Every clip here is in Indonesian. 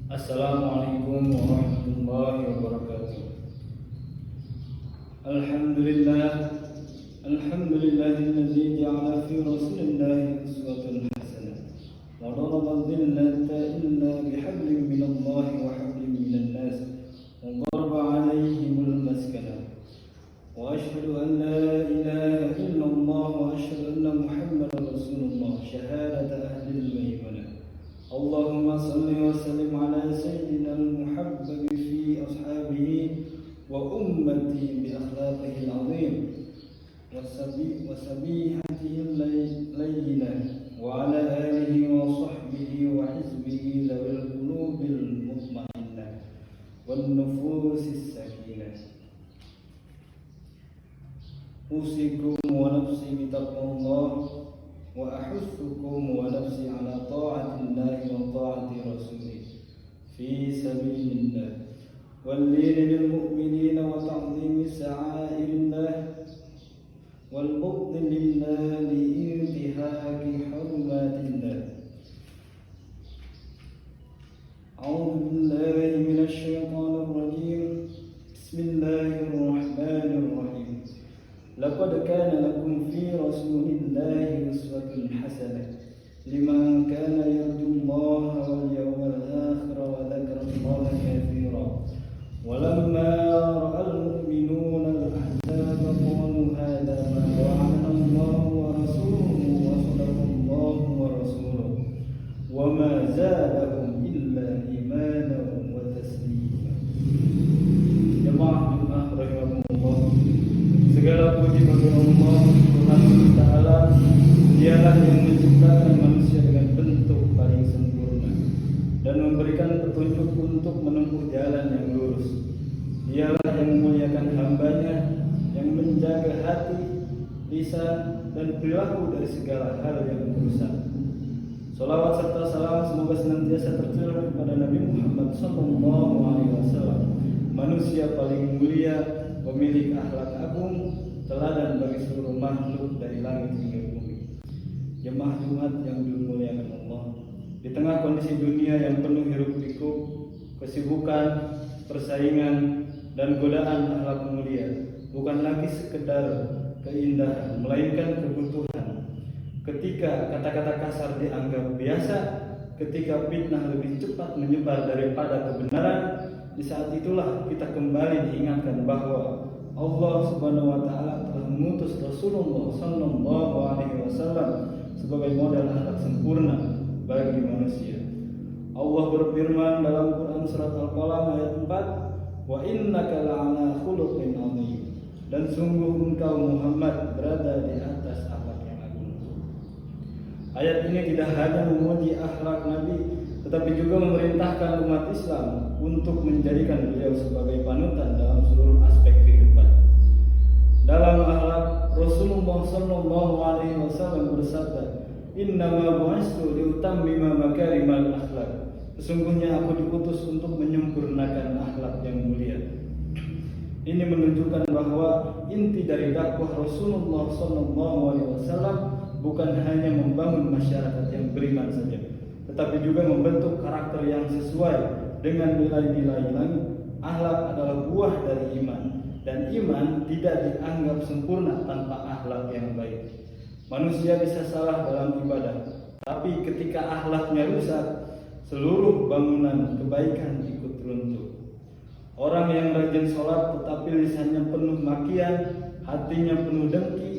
Assalamualaikum warahmatullahi wabarakatuh. Alhamdulillahilladzi ja'ala fi rasulillahi uswatun hasanah wa daraba dhillata illa bihablin minallahi wa hablin minan nas wa daraba 'alaihimul maskana wa asyhadu an la ilaha illallah wa asyhadu anna muhammadar rasulullah syahadata ahlil maimanah. Allahumma salli wa sallim ala sayyidina al-muhabbab fi ashabihi wa ummati bi akhlaqihi al-azim wa sabihatihi al-layyinah wa ala alihi wa sahbihi wa hizbihi lawil qulubil mutmainnah wan nufusis sakinah. Usikum wa nafsi bi taqwallah wa ahuthukum wa nafsi ala ta'atillahi wa ta'ati rasulih fi sabilillah wal lini lil mu'minina wa ta'zimi sa'airillah wal bughdi lillah li intihaki hurmatillah. A'udzu billahi minasy syaithanir rajim. Bismillahirrahmanirrahim. Laqad kana lakum fi rasulillahi uswatun hasanah liman kana yarjullaha wal yawmal akhir wa dzakara Allaha katsira. Walamma ra'al mu'minuna al-ahzaba qalu hadha ma wa'adana Allahu wa rasuluhu wa sadaqa Allahu wa rasuluhu wa ma zadahum illa imanan wa taslima. Jemaah rahimahumullah, segala puji bagi Allah Subhanahu wa taala. Dialah yang menciptakan manusia dengan bentuk paling sempurna dan memberikan petunjuk untuk menempuh jalan yang lurus. Dialah yang memuliakan hambanya, yang menjaga hati, lisan, dan perilaku dari segala hal yang merusak. Salawat serta salam semoga senantiasa tercurah kepada Nabi Muhammad SAW, manusia paling mulia, pemilik akhlak agung, teladan bagi seluruh makhluk dari langit hingga bumi. Jemaah Jumat yang dimuliakan Allah, di tengah kondisi dunia yang penuh hiruk-pikuk, kesibukan, persaingan, dan godaan akhlak mulia bukan lagi sekedar keindahan, melainkan kebutuhan. Ketika kata-kata kasar dianggap biasa, ketika fitnah lebih cepat menyebar daripada kebenaran, di saat itulah kita kembali diingatkan bahwa Allah Subhanahu wa taala telah mengutus Rasulullah sallallahu alaihi wasallam sebagai model akhlak sempurna bagi manusia. Allah berfirman dalam Quran surat Al-Qalam ayat 4, "Wa innaka la'ala khuluqin 'azim." Dan sungguh engkau Muhammad berada di atas akhlak yang agung. Ayat ini tidak hanya memuji akhlak Nabi, tetapi juga memerintahkan umat Islam untuk menjadikan beliau sebagai panutan dalam seluruh aspek kehidupan. Dalam akhlak, Rasulullah sallallahu alaihi wasallam bersabda, "Innama bu'istu liutammima makarimal akhlak." Sesungguhnya aku diutus untuk menyempurnakan akhlak yang mulia. Ini menunjukkan bahwa inti dari dakwah Rasulullah sallallahu alaihi wasallam bukan hanya membangun masyarakat yang beriman saja, tetapi juga membentuk karakter yang sesuai dengan nilai-nilai langit. Akhlak adalah buah dari iman, dan iman tidak dianggap sempurna tanpa akhlak yang baik. Manusia bisa salah dalam ibadah, tapi ketika akhlaknya rusak, seluruh bangunan kebaikan ikut runtuh. Orang yang rajin sholat tetapi lisannya penuh makian, hatinya penuh dengki,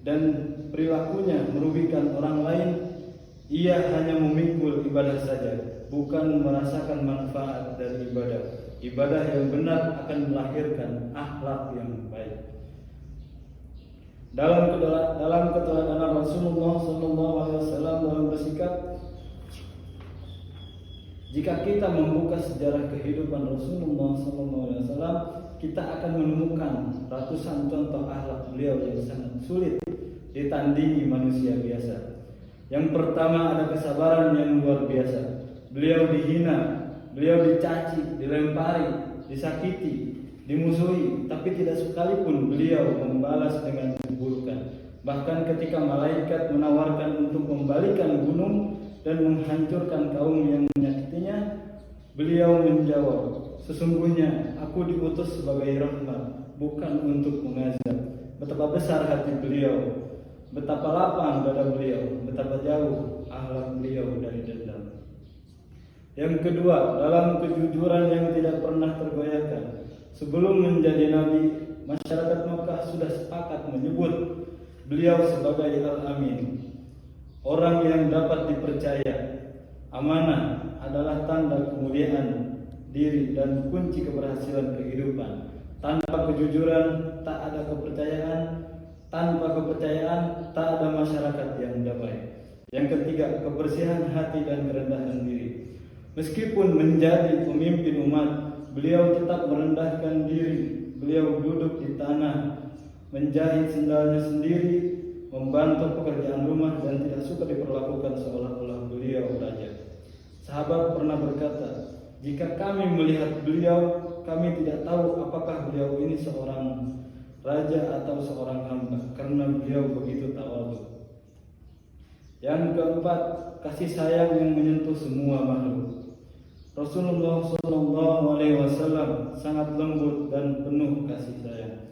dan perilakunya merugikan orang lain, ia hanya memikul ibadah saja, bukan merasakan manfaat dari ibadah. Ibadah yang benar akan melahirkan akhlak yang baik. Dalam keteladanan Rasulullah SAW dalam bersikap, jika kita membuka sejarah kehidupan Rasulullah SAW, kita akan menemukan ratusan contoh akhlak beliau yang sangat sulit ditandingi manusia biasa. Yang pertama ada kesabaran yang luar biasa. Beliau dihina, beliau dicaci, dilempari, disakiti, dimusuhi, tapi tidak sekalipun beliau membalas dengan keburukan. Bahkan ketika malaikat menawarkan untuk membalikan gunung dan menghancurkan kaum yang menyakitinya, Beliau menjawab, sesungguhnya aku diutus sebagai rahmat, bukan untuk mengazab. Betapa besar hati beliau, betapa lapang dada beliau, betapa jauh akhlak beliau dari dendam. Yang kedua, dalam kejujuran yang tidak pernah tergoyahkan. Sebelum menjadi nabi, masyarakat Makkah sudah sepakat menyebut beliau sebagai Al-Amin, orang yang dapat dipercaya. Amanah adalah tanda kemuliaan diri dan kunci keberhasilan kehidupan. Tanpa kejujuran tak ada kepercayaan, tanpa kepercayaan tak ada masyarakat yang damai. Yang ketiga, kebersihan hati dan kerendahan diri. Meskipun menjadi pemimpin umat, beliau tetap merendahkan diri. Beliau duduk di tanah, menjahit sendalnya sendiri, membantu pekerjaan rumah, dan tidak suka diperlakukan seolah-olah beliau raja. Sahabat pernah berkata, jika kami melihat beliau, kami tidak tahu apakah beliau ini seorang raja atau seorang hamba, karena beliau begitu tawadhu. Yang keempat, kasih sayang yang menyentuh semua makhluk. Rasulullah SAW sangat lembut dan penuh kasih sayang.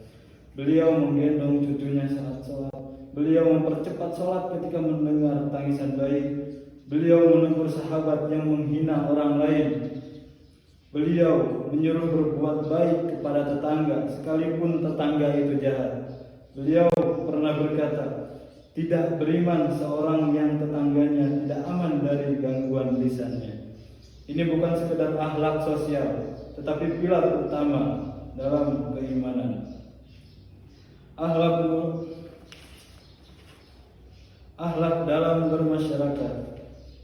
Beliau menggendong cucunya saat sholat. Beliau mempercepat sholat ketika mendengar tangisan bayi. Beliau menegur sahabat yang menghina orang lain. Beliau menyuruh berbuat baik kepada tetangga, sekalipun tetangga itu jahat. Beliau pernah berkata, tidak beriman seorang yang tetangganya tidak aman dari gangguan lisannya. Ini bukan sekedar akhlak sosial, tetapi pilar utama dalam keimanan. Akhlak dalam bermasyarakat.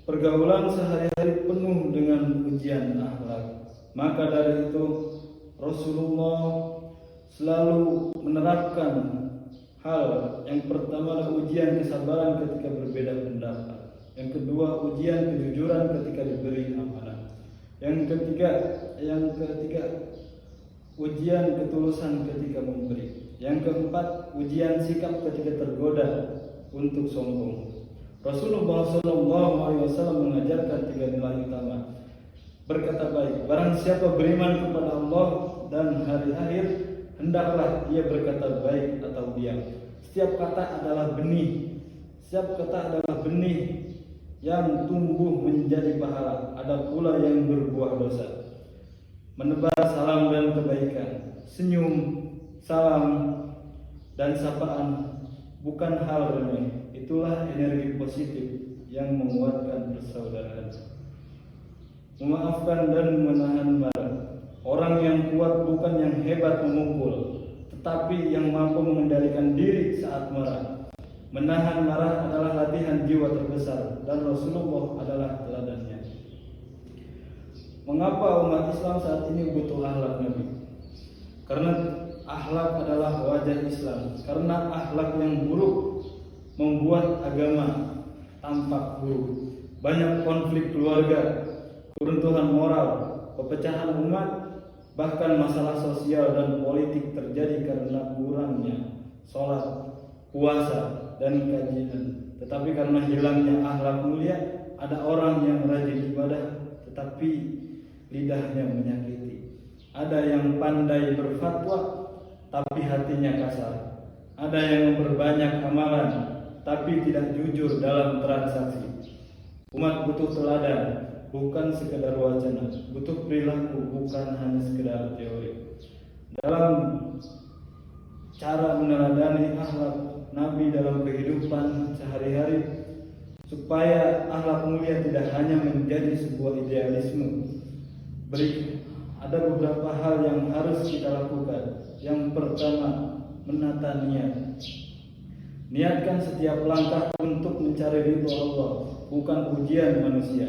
Pergaulan sehari-hari penuh dengan ujian akhlak. Maka dari itu Rasulullah selalu menerapkan hal yang pertama adalah ujian kesabaran ketika berbeda pendapat. Yang kedua, ujian kejujuran ketika diberi amanah. Yang ketiga, ujian ketulusan ketika memberi. Yang keempat, ujian sikap ketika tergoda untuk sombong. Rasulullah SAW mengajarkan 3 nilai utama. Berkata baik, barang siapa beriman kepada Allah dan hari akhir, hendaklah ia berkata baik atau diam. Setiap kata adalah benih. Setiap kata adalah benih yang tumbuh menjadi pahala. Ada pula yang berbuah dosa. Menebar salam dan kebaikan, senyum, salam, dan sapaan bukan hal remeh. Itulah energi positif yang menguatkan persaudaraan. Memaafkan dan menahan marah. Orang yang kuat bukan yang hebat memukul, tetapi yang mampu mengendalikan diri saat marah. Menahan marah adalah latihan jiwa terbesar, dan Rasulullah adalah teladannya. Mengapa umat Islam saat ini butuh akhlak Nabi? Karena akhlak adalah wajah Islam. Karena akhlak yang buruk membuat agama tampak buruk. Banyak konflik keluarga, keruntuhan moral, pepecahan umat, bahkan masalah sosial dan politik terjadi karena kurangnya sholat, puasa, dan kajian. Tetapi karena hilangnya akhlak mulia, ada orang yang rajin ibadah tetapi lidahnya menyakiti. Ada yang pandai berfatwa tapi hatinya kasar. Ada yang memperbanyak amalan tapi tidak jujur dalam transaksi. Umat butuh teladan, bukan sekedar wacana. Butuh perilaku, bukan hanya sekedar teori. Dalam cara meneladani akhlak Nabi dalam kehidupan sehari-hari, supaya akhlak mulia tidak hanya menjadi sebuah idealisme. Ada beberapa hal yang harus kita lakukan. Yang pertama, menata niat. Niatkan setiap langkah untuk mencari ridho Allah, bukan ujian manusia.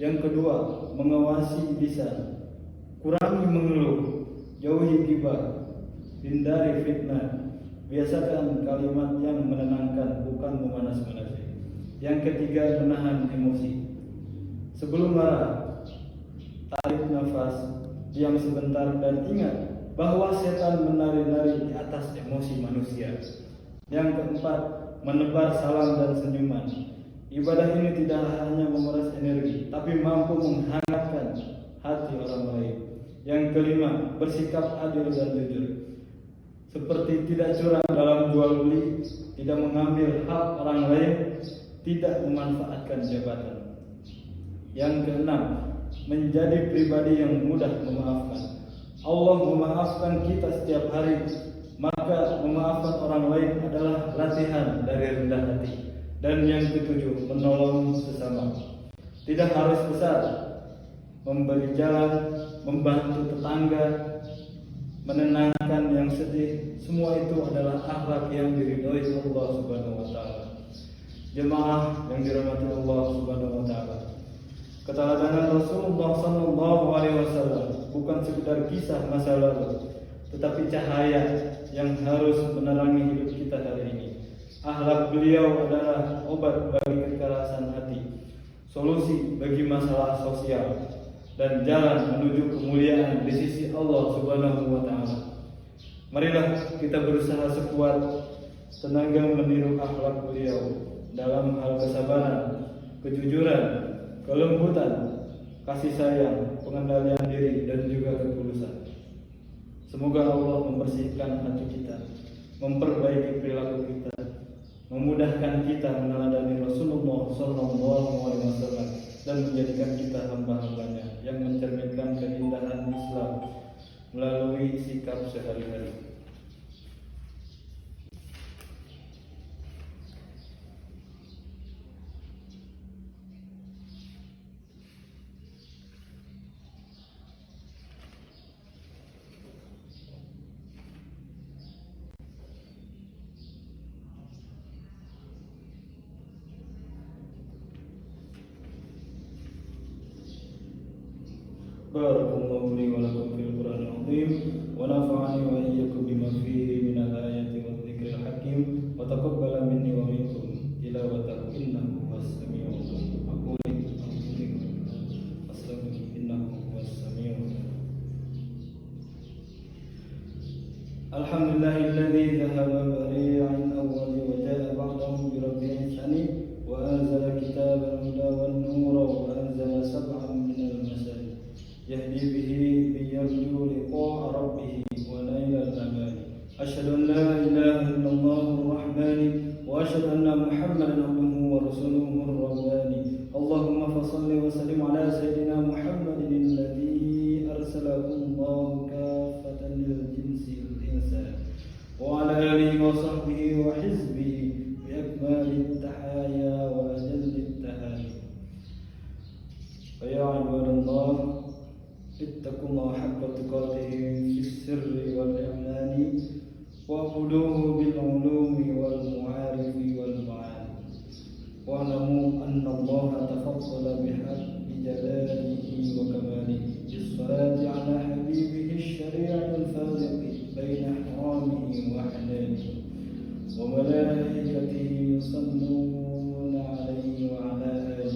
Yang kedua, mengawasi lisan. Kurangi mengeluh, jauhi ghibah, hindari fitnah. Biasakan kalimat yang menenangkan, bukan memanas-manasi. Yang ketiga, menahan emosi. Sebelum marah, tarik nafas, diam sebentar, dan ingat bahwa setan menari-nari di atas emosi manusia. Yang keempat, menebar salam dan senyuman. Ibadah ini tidak hanya memeras energi, tapi mampu menghangatkan hati Yang kelima, bersikap adil dan jujur, seperti tidak curang dalam jual beli, tidak mengambil hak orang lain, tidak memanfaatkan jabatan. Yang keenam, menjadi pribadi yang mudah memaafkan. Allah memaafkan kita setiap hari, maka memaafkan orang lain adalah latihan dari rendah hati. Dan yang ketujuh, menolong sesama. Tidak harus besar, memberi jalan, membantu tetangga, menenangkan yang sedih, semua itu adalah akhlak yang diridhoi Allah Subhanahu wa taala. Jemaah yang dirahmati Allah Subhanahu wa taala. Keteladanan Rasulullah sallallahu alaihi wasallam bukan sekedar kisah masa lalu, tetapi cahaya yang harus menerangi hidup kita hari ini. Akhlak beliau adalah obat bagi kekerasan hati, solusi bagi masalah sosial, dan jalan menuju kemuliaan di sisi Allah Subhanahu wa taala. Marilah kita berusaha sekuat tenaga meniru akhlak beliau dalam hal kesabaran, kejujuran, kelembutan, kasih sayang, pengendalian diri, dan juga ketulusan. Semoga Allah membersihkan hati kita, memperbaiki perilaku kita, memudahkan kita meneladani Rasulullah SAW, dan menjadikan kita hamba-hambanya yang mencerminkan keindahan Islam melalui sikap sehari-hari. Barakallahu li wa lakum fil Qur'anil azim wa nafa'ani wa iyyakum bima fihi minal ayati wadh dhikril hakim wa taqabbala minni wa minkum tilawatahu innahu huwas samiul alim. Alhamdulillahilladzi dhahaba bari'an awwali wa ja'a ba'dahu bi rabi'in thani wa anzala kitaban huda wan nura wa anzala sab'an minal masani يهدي به من يرجو لقاء ربه ونيل الأمان. أشهد أن لا إله إلا الله الرحمن وأشهد أن محمدا عبده ورسوله الرباني. اللهم فصل وسلم على سيدنا محمد الذي أرسله الله كافة للجنس والإنسان وعلى آله وصحبه وحزبه بأكمال التحايا وأجل التهاني. فيا عباد الله، اتقوا الله حق تقاته في السر والإعلان واعبدوه بالعلوم والمعارف والمعاني واعلموا أن الله تفضل بحق جلاله وكماله بالصلاة على حبيبه الشريع الفارق بين حرامه وحلاله وملائكته يصلون عليه وعلى آله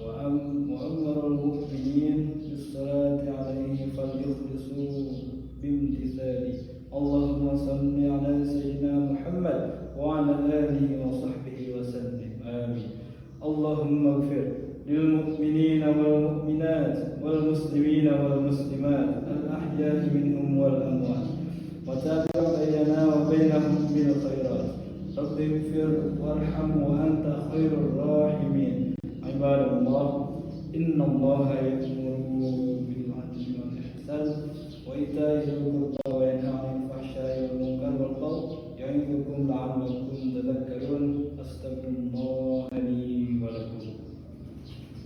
وأمر المؤمنين بالصلاة عليه فليخلصوا بامتثاله. اللهم صل على سيدنا محمد وعلى آله وصحبه وسلم. آمين. اللهم اغفر للمؤمنين والمؤمنات والمسلمين والمسلمات الأحياء منهم والأموات وتابع بيننا وبينهم بالخيرات. رب اغفر وارحم وأنت خير الراحمين. عباد الله، إن الله يأمر بالعدل والإحسان وإيتاء ذي القربى